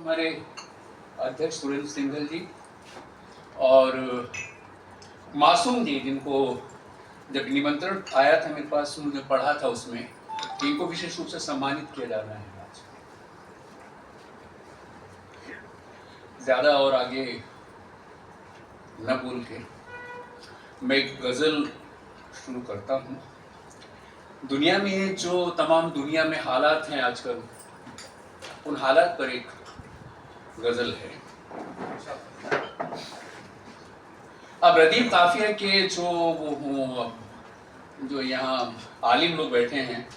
हमारे अध्यक्ष सुरेंद्र सिंघल जी और मासूम जी, जिनको जब निमंत्रण आया था मेरे पास, मुझे पढ़ा था उसमें कि इनको विशेष रूप से सम्मानित किया जा रहा है आज। ज्यादा और आगे न बोल के मैं एक गजल शुरू करता हूँ। दुनिया में जो तमाम दुनिया में हालात हैं आजकल, उन हालात पर एक गजल है। अब रदीफ काफिया के जो यहाँ आलिम लोग बैठे हैं,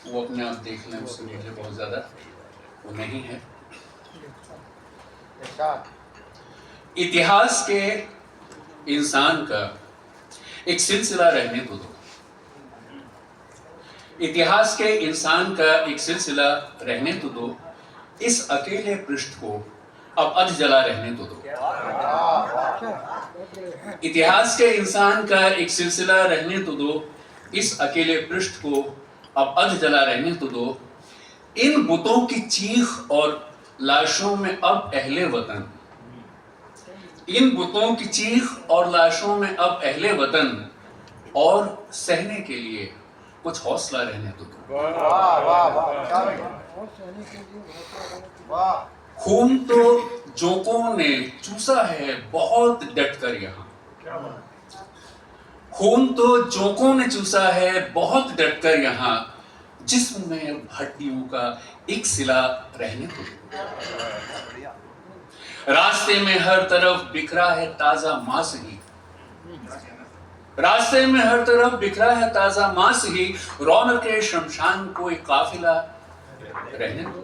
वो अपने आप देख लें, उससे मुझे बहुत ज्यादा वो नहीं है। इतिहास के इंसान का एक सिलसिला रहने तो दो, इतिहास के इंसान का एक सिलसिला रहने तो दो, इस अकेले पृष्ठ को अब अध जला रहने तो दो। इतिहास के इंसान का एक सिलसिला रहने तो दो, इस अकेले पृष्ठ को अब अध जला रहने तो दो। इन बुतों की चीख और लाशों में अब अहले वतन, इन बुतों की चीख और लाशों में अब अहले वतन, और सहने के लिए कुछ हौसला रहने तो दो। खून तो जोकों ने चूसा है बहुत डटकर यहाँ, खून तो जोकों ने चूसा है बहुत डटकर यहाँ, जिस्म में हड्डियों का एक सिला रहने तो दो। रास्ते में हर तरफ बिखरा है ताजा मांस ही, रास्ते में हर तरफ बिखरा है ताजा मांस ही, रौनक शमशान को एक काफिला रहने दो।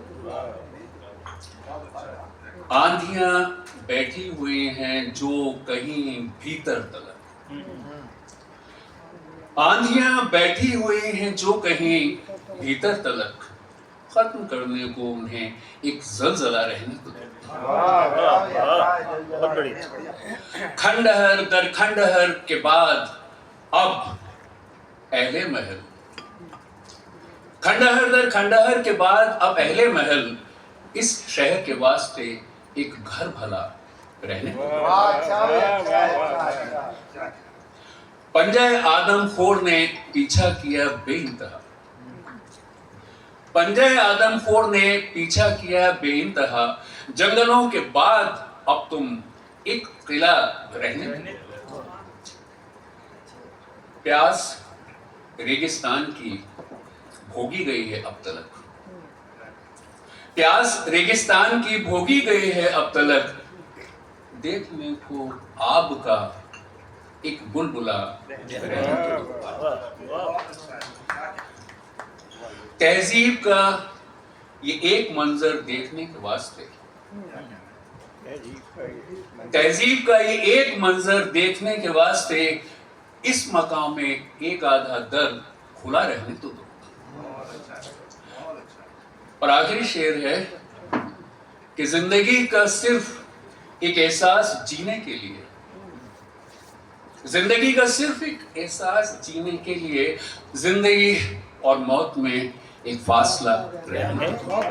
आंधियां बैठी हुई हैं जो कहीं भीतर तलक, आंधियां बैठी हुई हैं जो कहीं भीतर तलक, खत्म करने को उन्हें एक जलजला रहने दो। खंडहर दर खंडहर के बाद अब अहले महल, खंडहर दर खंडहर के बाद अब अहले महल, इस शहर के वास्ते एक घर भला रहने दो। पंजाए आदमखोर ने पीछा किया बेइंतहा, पंजाए आदमखोर ने पीछा किया बेइंतहा, जंगलों के बाद अब तुम एक किला रहने दो। प्यास रेगिस्तान की भोगी गई है अब तलक, प्यास रेगिस्तान की भोगी गई है अब तलक, देखने को आब का एक बुलबुला रहने दो। तहजीब का ये एक मंजर देखने के वास्ते, तहजीब का ये एक मंजर देखने के वास्ते, इस मकाम में एक आधा दर खुला रहने तो दो। और आखिरी शेर है कि जिंदगी का सिर्फ एक एहसास जीने के लिए, जिंदगी का सिर्फ एक एहसास जीने के लिए, जिंदगी और मौत में एक फासला रहने दो।